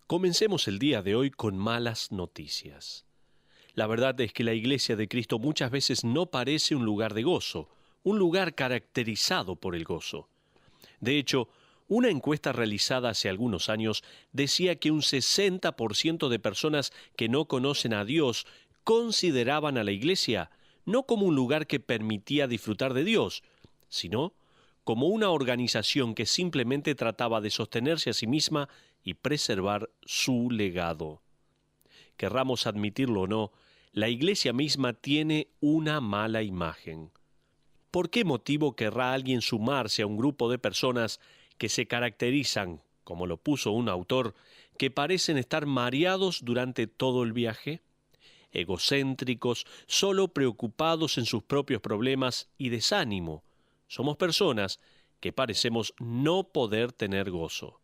Comencemos el día de hoy con malas noticias. La verdad es que la Iglesia de Cristo muchas veces no parece un lugar de gozo, un lugar caracterizado por el gozo. De hecho, una encuesta realizada hace algunos años decía que un 60% de personas que no conocen a Dios consideraban a la Iglesia no como un lugar que permitía disfrutar de Dios, sino como una organización que simplemente trataba de sostenerse a sí misma y preservar su legado. Querramos admitirlo o no, la Iglesia misma tiene una mala imagen. ¿Por qué motivo querrá alguien sumarse a un grupo de personas que se caracterizan, como lo puso un autor, que parecen estar mareados durante todo el viaje? Egocéntricos, solo preocupados en sus propios problemas y desánimo. Somos personas que parecemos no poder tener gozo.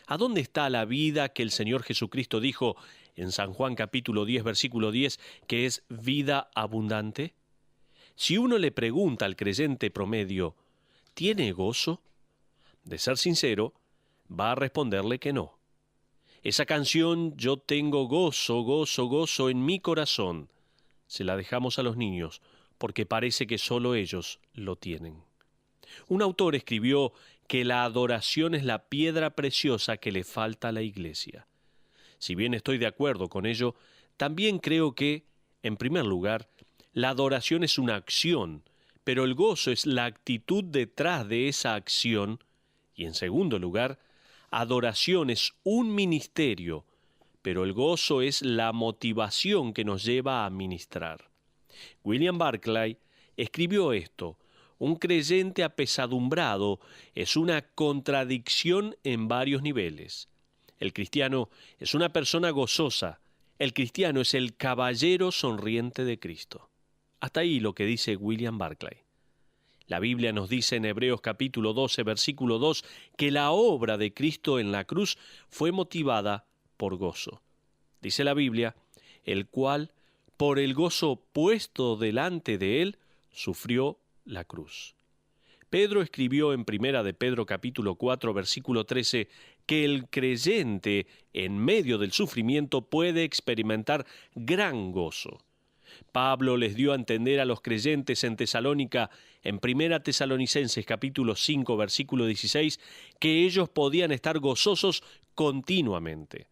¿A dónde está la vida que el Señor Jesucristo dijo en San Juan capítulo 10, versículo 10, que es vida abundante? Si uno le pregunta al creyente promedio, ¿tiene gozo? De ser sincero, va a responderle que no. Esa canción, yo tengo gozo, gozo, gozo en mi corazón, se la dejamos a los niños, porque parece que solo ellos lo tienen. Un autor escribió que la adoración es la piedra preciosa que le falta a la Iglesia. Si bien estoy de acuerdo con ello, también creo que, en primer lugar, la adoración es una acción, pero el gozo es la actitud detrás de esa acción, y en segundo lugar, adoración es un ministerio, pero el gozo es la motivación que nos lleva a ministrar. William Barclay escribió esto: un creyente apesadumbrado es una contradicción en varios niveles. El cristiano es una persona gozosa. El cristiano es el caballero sonriente de Cristo. Hasta ahí lo que dice William Barclay. La Biblia nos dice en Hebreos capítulo 12, versículo 2, que la obra de Cristo en la cruz fue motivada por gozo. Dice la Biblia, el cual, por el gozo puesto delante de él, sufrió la cruz. Pedro escribió en Primera de Pedro capítulo 4, versículo 13, que el creyente en medio del sufrimiento puede experimentar gran gozo. Pablo les dio a entender a los creyentes en Tesalónica, en Primera Tesalonicenses capítulo 5, versículo 16, que ellos podían estar gozosos continuamente.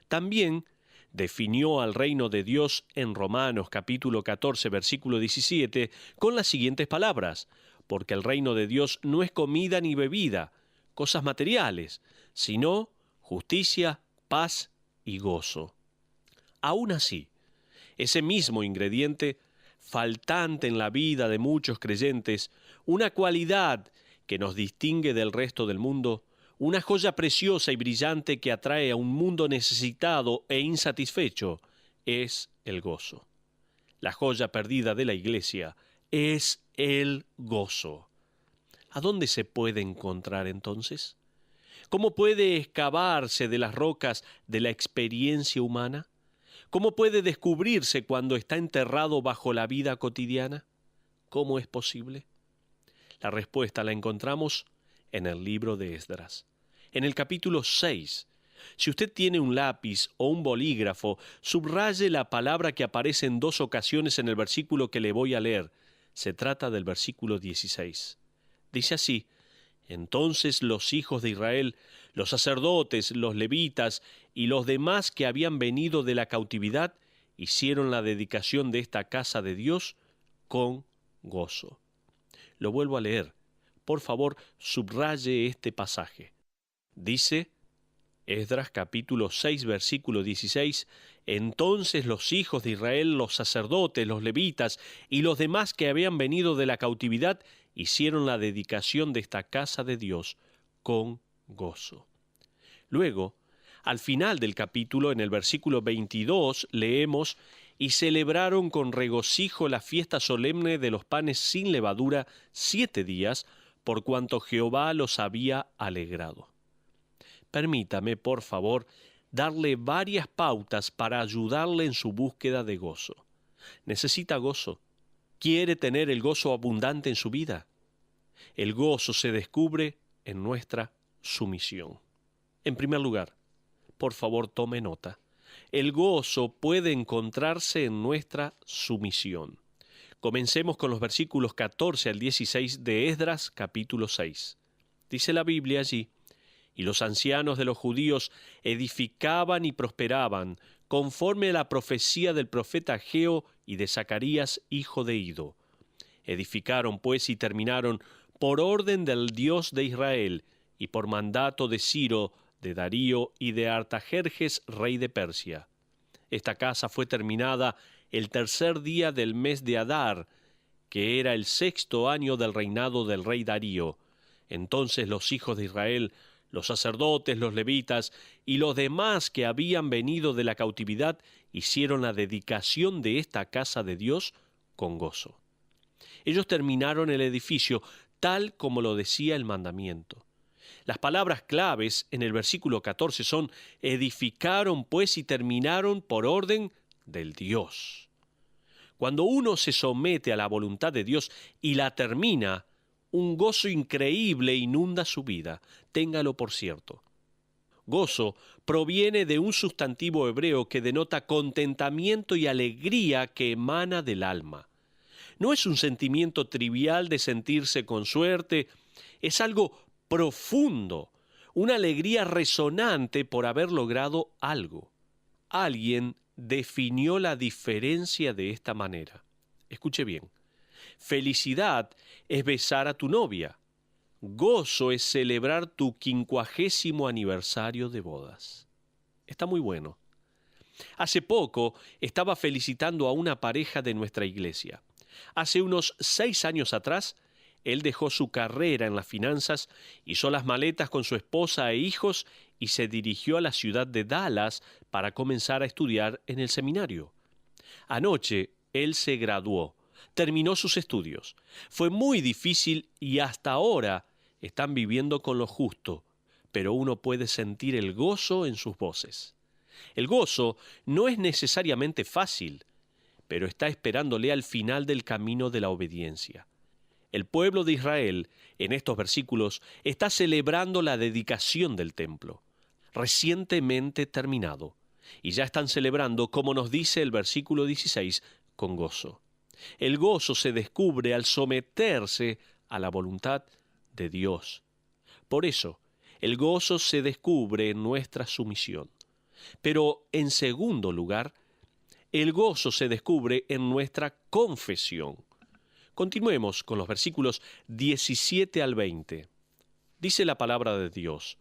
También definió al reino de Dios en Romanos capítulo 14, versículo 17, con las siguientes palabras: porque el reino de Dios no es comida ni bebida, cosas materiales, sino justicia, paz y gozo. Aún así, ese mismo ingrediente, faltante en la vida de muchos creyentes, una cualidad que nos distingue del resto del mundo, una joya preciosa y brillante que atrae a un mundo necesitado e insatisfecho, es el gozo. La joya perdida de la Iglesia es el gozo. ¿A dónde se puede encontrar entonces? ¿Cómo puede excavarse de las rocas de la experiencia humana? ¿Cómo puede descubrirse cuando está enterrado bajo la vida cotidiana? ¿Cómo es posible? La respuesta la encontramos en el libro de Esdras, en el capítulo 6. Si usted tiene un lápiz o un bolígrafo, subraye la palabra que aparece en 2 ocasiones en el versículo que le voy a leer. Se trata del versículo 16. Dice así: entonces los hijos de Israel, los sacerdotes, los levitas y los demás que habían venido de la cautividad, hicieron la dedicación de esta casa de Dios con gozo. Lo vuelvo a leer. Por favor, subraye este pasaje. Dice Esdras capítulo 6, versículo 16, entonces los hijos de Israel, los sacerdotes, los levitas y los demás que habían venido de la cautividad, hicieron la dedicación de esta casa de Dios con gozo. Luego, al final del capítulo, en el versículo 22, leemos, y celebraron con regocijo la fiesta solemne de los panes sin levadura 7 días, por cuanto Jehová los había alegrado. Permítame, por favor, darle varias pautas para ayudarle en su búsqueda de gozo. ¿Necesita gozo? ¿Quiere tener el gozo abundante en su vida? El gozo se descubre en nuestra sumisión. En primer lugar, Por favor, tome nota. El gozo puede encontrarse en nuestra sumisión. Comencemos con los versículos 14 al 16 de Esdras, capítulo 6. Dice la Biblia allí: y los ancianos de los judíos edificaban y prosperaban, conforme a la profecía del profeta Ageo y de Zacarías, hijo de Ido. Edificaron, pues, y terminaron por orden del Dios de Israel, y por mandato de Ciro, de Darío y de Artajerjes, rey de Persia. Esta casa fue terminada el tercer día del mes de Adar, que era el 6º año del reinado del rey Darío. Entonces los hijos de Israel, los sacerdotes, los levitas y los demás que habían venido de la cautividad, hicieron la dedicación de esta casa de Dios con gozo. Ellos terminaron el edificio tal como lo decía el mandamiento. Las palabras claves en el versículo 14 son: edificaron pues y terminaron por orden del Dios. Cuando uno se somete a la voluntad de Dios y la termina, un gozo increíble inunda su vida. Téngalo por cierto. Gozo proviene de un sustantivo hebreo que denota contentamiento y alegría que emana del alma. No es un sentimiento trivial de sentirse con suerte, es algo profundo, una alegría resonante por haber logrado algo. Alguien definió la diferencia de esta manera. Escuche bien. Felicidad es besar a tu novia. Gozo es celebrar tu 50º aniversario de bodas. Está muy bueno. Hace poco estaba felicitando a una pareja de nuestra iglesia. Hace unos 6 años atrás, él dejó su carrera en las finanzas, hizo las maletas con su esposa e hijos y se dirigió a la ciudad de Dallas para comenzar a estudiar en el seminario. Anoche, él se graduó, terminó sus estudios. Fue muy difícil y hasta ahora están viviendo con lo justo, pero uno puede sentir el gozo en sus voces. El gozo no es necesariamente fácil, pero está esperándole al final del camino de la obediencia. El pueblo de Israel, en estos versículos, está celebrando la dedicación del templo, recientemente terminado, y ya están celebrando, como nos dice el versículo 16, con gozo. El gozo se descubre al someterse a la voluntad de Dios. Por eso, el gozo se descubre en nuestra sumisión. Pero, en segundo lugar, el gozo se descubre en nuestra confesión. Continuemos con los versículos 17 al 20. Dice la palabra de Dios: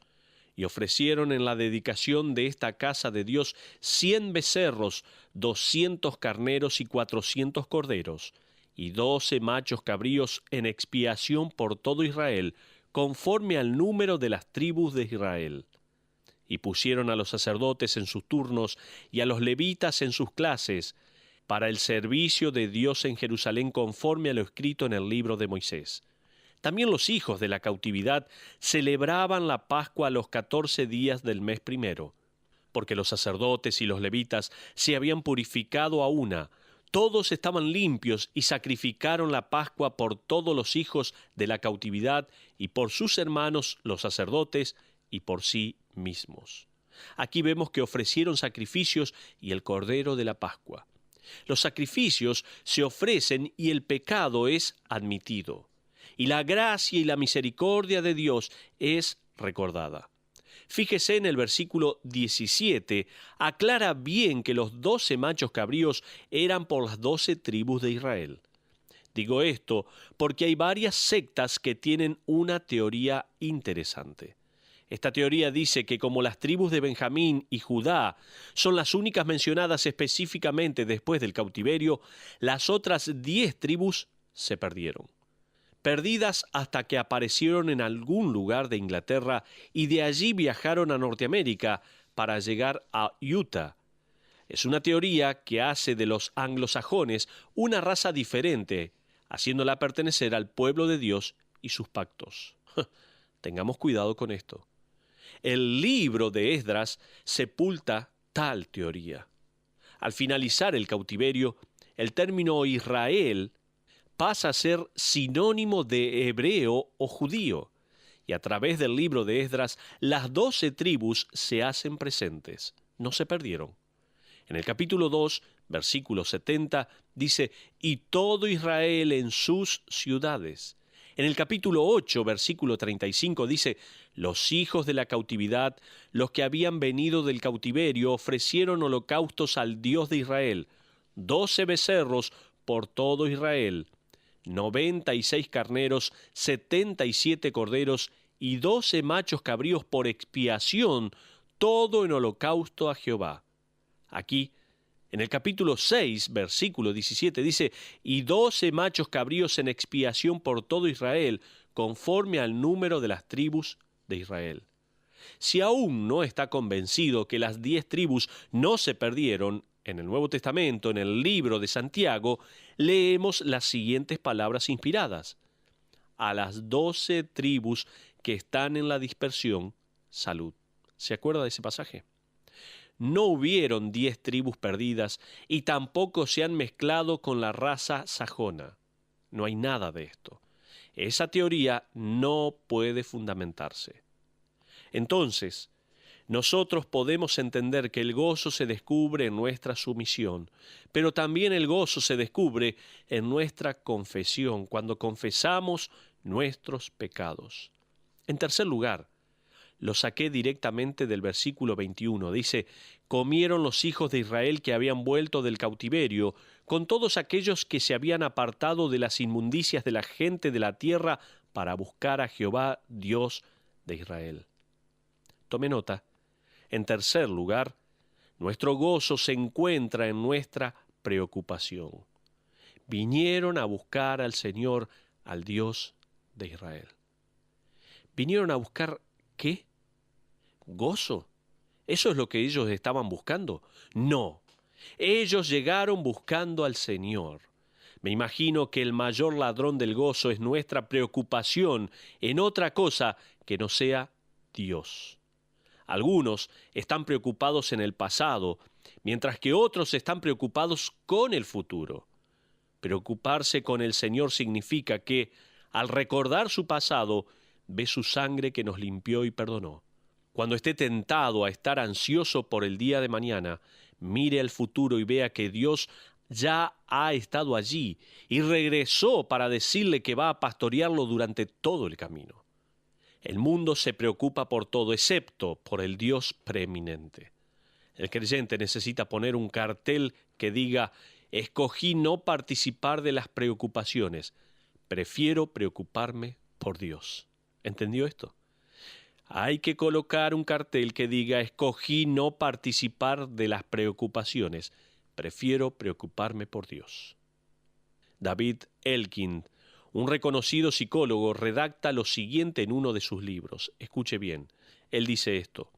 y ofrecieron en la dedicación de esta casa de Dios 100 becerros, 200 carneros y 400 corderos, y 12 machos cabríos en expiación por todo Israel, conforme al número de las tribus de Israel. Y pusieron a los sacerdotes en sus turnos y a los levitas en sus clases, para el servicio de Dios en Jerusalén, conforme a lo escrito en el libro de Moisés. También los hijos de la cautividad celebraban la Pascua a los 14 días del mes primero, porque los sacerdotes y los levitas se habían purificado a una. Todos estaban limpios y sacrificaron la Pascua por todos los hijos de la cautividad y por sus hermanos los sacerdotes y por sí mismos. Aquí vemos que ofrecieron sacrificios y el cordero de la Pascua. Los sacrificios se ofrecen y el pecado es admitido, y la gracia y la misericordia de Dios es recordada. Fíjese en el versículo 17, aclara bien que los 12 machos cabríos eran por las 12 tribus de Israel. Digo esto porque hay varias sectas que tienen una teoría interesante. Esta teoría dice que como las tribus de Benjamín y Judá son las únicas mencionadas específicamente después del cautiverio, las otras 10 tribus se perdieron. Perdidas hasta que aparecieron en algún lugar de Inglaterra y de allí viajaron a Norteamérica para llegar a Utah. Es una teoría que hace de los anglosajones una raza diferente, haciéndola pertenecer al pueblo de Dios y sus pactos. Tengamos cuidado con esto. El libro de Esdras sepulta tal teoría. Al finalizar el cautiverio, el término Israel pasa a ser sinónimo de hebreo o judío, Y a través del libro de Esdras, las 12 tribus se hacen presentes, no se perdieron. En el capítulo 2, versículo 70, dice, y todo Israel en sus ciudades. En el capítulo 8, versículo 35, dice, los hijos de la cautividad, los que habían venido del cautiverio, ofrecieron holocaustos al Dios de Israel, 12 becerros por todo Israel, 96 carneros, 77 corderos y 12 machos cabríos por expiación, todo en holocausto a Jehová. Aquí, en el capítulo 6, versículo 17, dice, y 12 machos cabríos en expiación por todo Israel, conforme al número de las tribus de Israel. Si aún no está convencido que las 10 tribus no se perdieron, en el Nuevo Testamento, en el libro de Santiago, leemos las siguientes palabras inspiradas. A las 12 tribus que están en la dispersión, salud. ¿Se acuerda de ese pasaje? No hubieron 10 tribus perdidas y tampoco se han mezclado con la raza sajona. No hay nada de esto. Esa teoría no puede fundamentarse. Entonces, nosotros podemos entender que el gozo se descubre en nuestra sumisión, pero también el gozo se descubre en nuestra confesión, cuando confesamos nuestros pecados. En tercer lugar, lo saqué directamente del versículo 21. Dice, comieron los hijos de Israel que habían vuelto del cautiverio, con todos aquellos que se habían apartado de las inmundicias de la gente de la tierra para buscar a Jehová, Dios de Israel. Tome nota. En tercer lugar, nuestro gozo se encuentra en nuestra preocupación. Vinieron a buscar al Señor, al Dios de Israel. ¿Vinieron a buscar qué? ¿Gozo? ¿Eso es lo que ellos estaban buscando? No. Ellos llegaron buscando al Señor. Me imagino que el mayor ladrón del gozo es nuestra preocupación en otra cosa que no sea Dios. Algunos están preocupados en el pasado, mientras que otros están preocupados con el futuro. Preocuparse con el Señor significa que, al recordar su pasado, ve su sangre que nos limpió y perdonó. Cuando esté tentado a estar ansioso por el día de mañana, mire al futuro y vea que Dios ya ha estado allí y regresó para decirle que va a pastorearlo durante todo el camino. El mundo se preocupa por todo excepto por el Dios preeminente. El creyente necesita poner un cartel que diga, escogí no participar de las preocupaciones, prefiero preocuparme por Dios. ¿Entendió esto? Hay que colocar un cartel que diga, escogí no participar de las preocupaciones, prefiero preocuparme por Dios. David Elkind, un reconocido psicólogo, redacta lo siguiente en uno de sus libros. Escuche bien, él dice esto.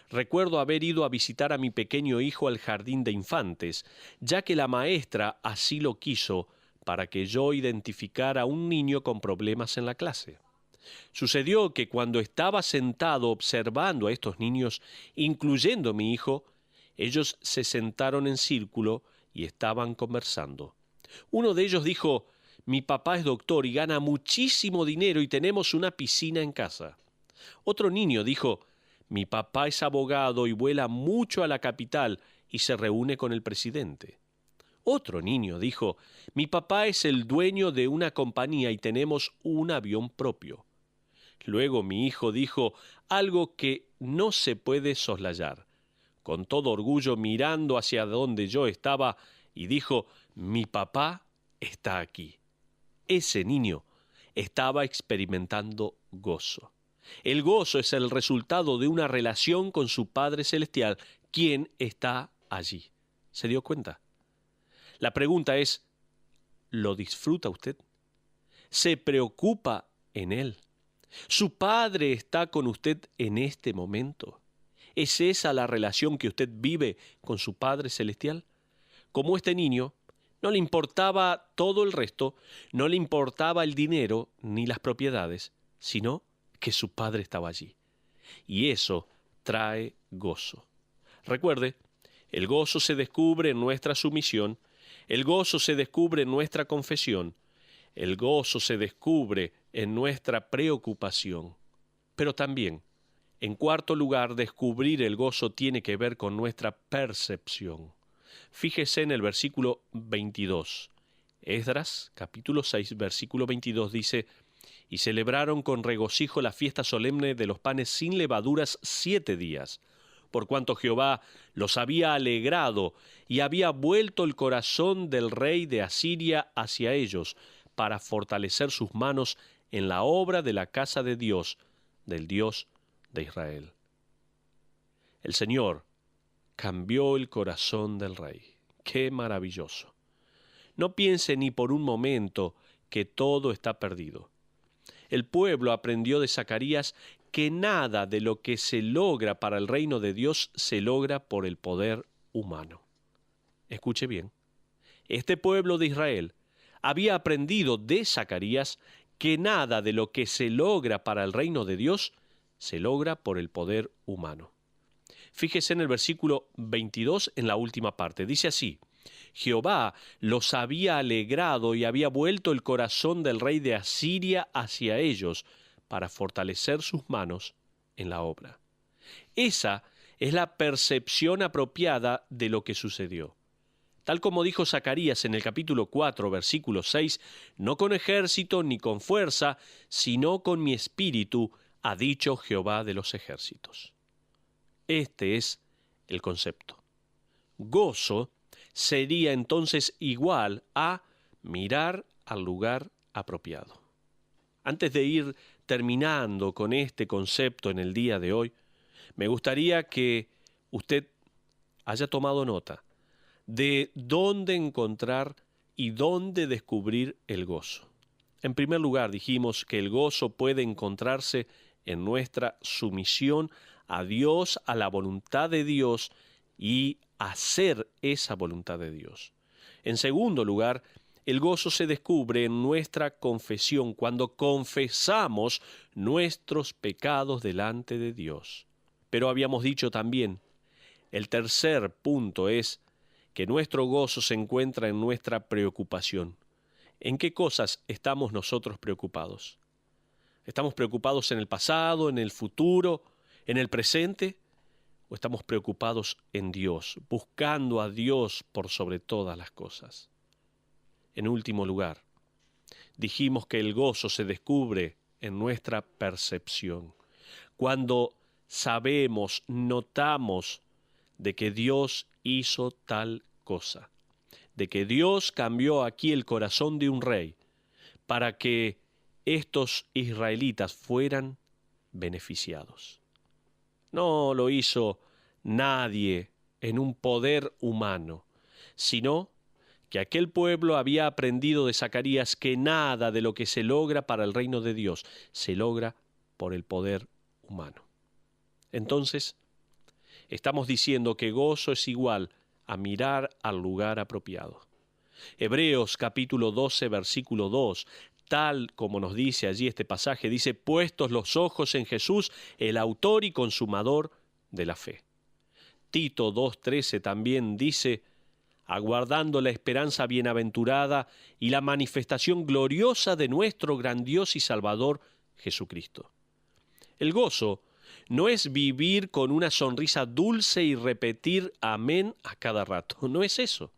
Recuerdo haber ido a visitar a mi pequeño hijo al jardín de infantes, ya que la maestra así lo quiso para que yo identificara a un niño con problemas en la clase. Sucedió que cuando estaba sentado observando a estos niños, incluyendo mi hijo, ellos se sentaron en círculo y estaban conversando. Uno de ellos dijo, mi papá es doctor y gana muchísimo dinero y tenemos una piscina en casa. Otro niño dijo, mi papá es abogado y vuela mucho a la capital y se reúne con el presidente. Otro niño dijo, mi papá es el dueño de una compañía y tenemos un avión propio. Luego mi hijo dijo algo que no se puede soslayar, con todo orgullo mirando hacia donde yo estaba, y dijo, mi papá está aquí. Ese niño estaba experimentando gozo. El gozo es el resultado de una relación con su Padre Celestial, quien está allí. ¿Se dio cuenta? La pregunta es, ¿lo disfruta usted? ¿Se preocupa en Él? ¿Su Padre está con usted en este momento? ¿Es esa la relación que usted vive con su Padre Celestial? Como este niño, no le importaba todo el resto, no le importaba el dinero ni las propiedades, sino que su Padre estaba allí. Y eso trae gozo. Recuerde, el gozo se descubre en nuestra sumisión, el gozo se descubre en nuestra confesión, el gozo se descubre en nuestra preocupación. Pero también, en cuarto lugar, descubrir el gozo tiene que ver con nuestra percepción. Fíjese en el versículo 22. Esdras, capítulo 6, versículo 22 dice: «Y celebraron con regocijo la fiesta solemne de los panes sin levaduras 7 días, por cuanto Jehová los había alegrado y había vuelto el corazón del rey de Asiria hacia ellos, para fortalecer sus manos en la obra de la casa de Dios, del Dios de Israel». El Señor cambió el corazón del rey. ¡Qué maravilloso! No piense ni por un momento que todo está perdido. El pueblo aprendió de Zacarías que nada de lo que se logra para el reino de Dios se logra por el poder humano. Escuche bien. Este pueblo de Israel había aprendido de Zacarías que nada de lo que se logra para el reino de Dios se logra por el poder humano. Fíjese en el versículo 22 en la última parte. Dice así: «Jehová los había alegrado y había vuelto el corazón del rey de Asiria hacia ellos, para fortalecer sus manos en la obra». Esa es la percepción apropiada de lo que sucedió. Tal como dijo Zacarías en el capítulo 4, versículo 6, «No con ejército ni con fuerza, sino con mi espíritu, ha dicho Jehová de los ejércitos». Este es el concepto. Gozo sería entonces igual a mirar al lugar apropiado. Antes de ir terminando con este concepto en el día de hoy, me gustaría que usted haya tomado nota de dónde encontrar y dónde descubrir el gozo. En primer lugar, dijimos que el gozo puede encontrarse en nuestra sumisión a Dios, a la voluntad de Dios, y hacer esa voluntad de Dios. En segundo lugar, el gozo se descubre en nuestra confesión, cuando confesamos nuestros pecados delante de Dios. Pero habíamos dicho también, el tercer punto es que nuestro gozo se encuentra en nuestra preocupación. ¿En qué cosas estamos nosotros preocupados? ¿Estamos preocupados en el pasado, en el futuro, en el presente? ¿O estamos preocupados en Dios, buscando a Dios por sobre todas las cosas? En último lugar, dijimos que el gozo se descubre en nuestra percepción. Cuando sabemos, notamos de que Dios hizo tal cosa, de que Dios cambió aquí el corazón de un rey para que estos israelitas fueran beneficiados. No lo hizo nadie en un poder humano, sino que aquel pueblo había aprendido de Zacarías que nada de lo que se logra para el reino de Dios se logra por el poder humano. Entonces, estamos diciendo que gozo es igual a mirar al lugar apropiado. Hebreos capítulo 12, versículo 2, tal como nos dice allí este pasaje, dice: «Puestos los ojos en Jesús, el autor y consumador de la fe». Tito 2:13 también dice: «Aguardando la esperanza bienaventurada y la manifestación gloriosa de nuestro gran Dios y Salvador Jesucristo». El gozo no es vivir con una sonrisa dulce y repetir amén a cada rato. No es eso.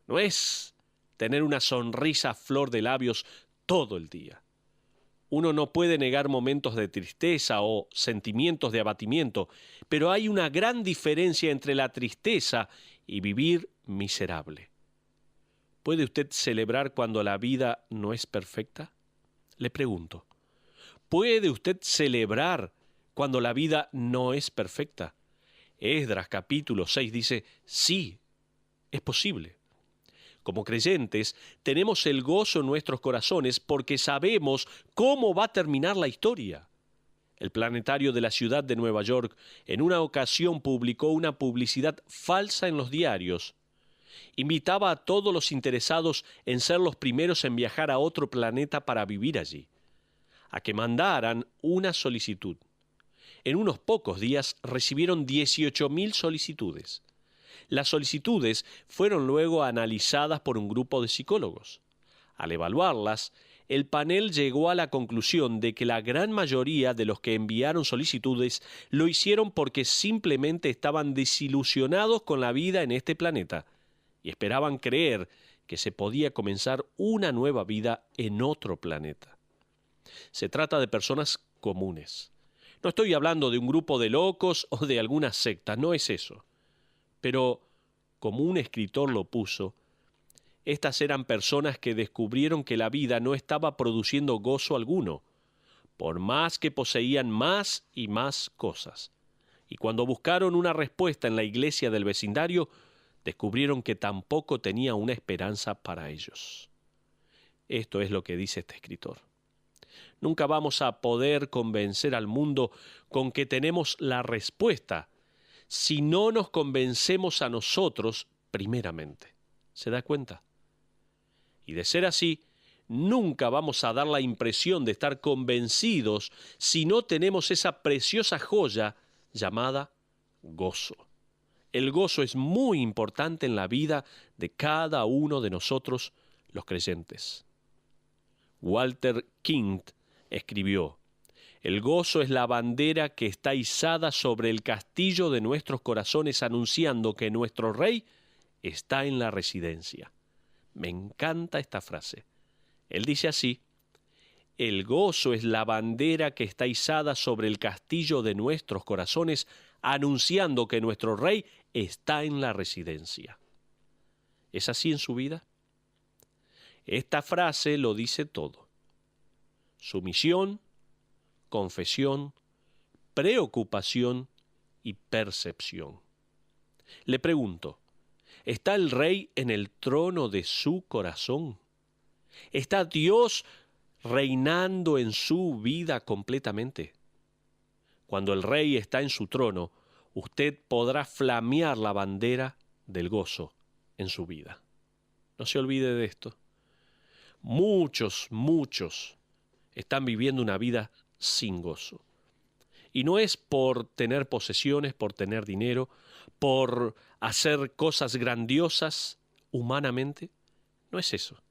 No es tener una sonrisa a flor de labios todo el día. Uno no puede negar momentos de tristeza o sentimientos de abatimiento, pero hay una gran diferencia entre la tristeza y vivir miserable. ¿Puede usted celebrar cuando la vida no es perfecta? Le pregunto, ¿puede usted celebrar cuando la vida no es perfecta? Esdras capítulo 6 dice, sí, es posible. Como creyentes, tenemos el gozo en nuestros corazones porque sabemos cómo va a terminar la historia. El planetario de la ciudad de Nueva York en una ocasión publicó una publicidad falsa en los diarios. Invitaba a todos los interesados en ser los primeros en viajar a otro planeta para vivir allí, a que mandaran una solicitud. En unos pocos días recibieron 18,000 solicitudes. Las solicitudes fueron luego analizadas por un grupo de psicólogos. Al evaluarlas, el panel llegó a la conclusión de que la gran mayoría de los que enviaron solicitudes lo hicieron porque simplemente estaban desilusionados con la vida en este planeta y esperaban creer que se podía comenzar una nueva vida en otro planeta. Se trata de personas comunes. No estoy hablando de un grupo de locos o de alguna secta, no es eso. Pero, como un escritor lo puso, estas eran personas que descubrieron que la vida no estaba produciendo gozo alguno, por más que poseían más y más cosas. Y cuando buscaron una respuesta en la iglesia del vecindario, descubrieron que tampoco tenía una esperanza para ellos. Esto es lo que dice este escritor. Nunca vamos a poder convencer al mundo con que tenemos la respuesta si no nos convencemos a nosotros primeramente. ¿Se da cuenta? Y de ser así, nunca vamos a dar la impresión de estar convencidos si no tenemos esa preciosa joya llamada gozo. El gozo es muy importante en la vida de cada uno de nosotros, los creyentes. Walter King escribió: el gozo es la bandera que está izada sobre el castillo de nuestros corazones, anunciando que nuestro Rey está en la residencia. Me encanta esta frase. Él dice así: el gozo es la bandera que está izada sobre el castillo de nuestros corazones, anunciando que nuestro Rey está en la residencia. ¿Es así en su vida? Esta frase lo dice todo. Sumisión, confesión, preocupación y percepción. Le pregunto, ¿está el Rey en el trono de su corazón? ¿Está Dios reinando en su vida completamente? Cuando el Rey está en su trono, usted podrá flamear la bandera del gozo en su vida. No se olvide de esto. Muchos están viviendo una vida sin gozo. Y no es por tener posesiones, por tener dinero, por hacer cosas grandiosas humanamente. No es eso.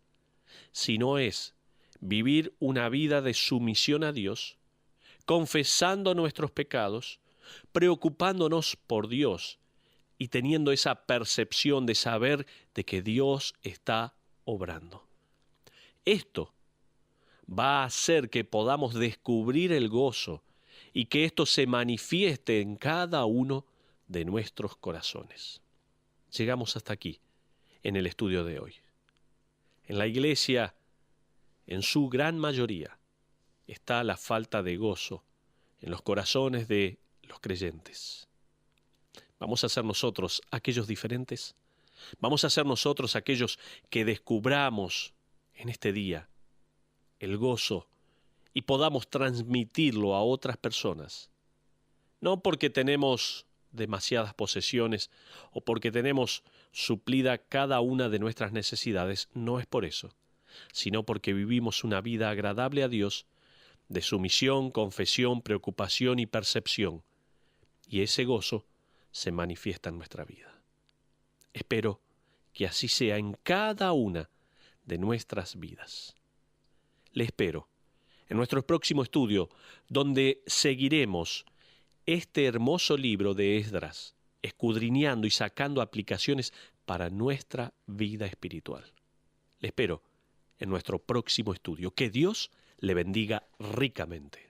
Sino es vivir una vida de sumisión a Dios, confesando nuestros pecados, preocupándonos por Dios y teniendo esa percepción de saber de que Dios está obrando. Esto va a hacer que podamos descubrir el gozo y que esto se manifieste en cada uno de nuestros corazones. Llegamos hasta aquí en el estudio de hoy. En la iglesia, en su gran mayoría, está la falta de gozo en los corazones de los creyentes. ¿Vamos a ser nosotros aquellos diferentes? ¿Vamos a ser nosotros aquellos que descubramos en este día el gozo y podamos transmitirlo a otras personas? No porque tenemos demasiadas posesiones o porque tenemos suplida cada una de nuestras necesidades, no es por eso, sino porque vivimos una vida agradable a Dios, de sumisión, confesión, preocupación y percepción, y ese gozo se manifiesta en nuestra vida. Espero que así sea en cada una de nuestras vidas. Le espero en nuestro próximo estudio, donde seguiremos este hermoso libro de Esdras, escudriñando y sacando aplicaciones para nuestra vida espiritual. Le espero en nuestro próximo estudio. Que Dios le bendiga ricamente.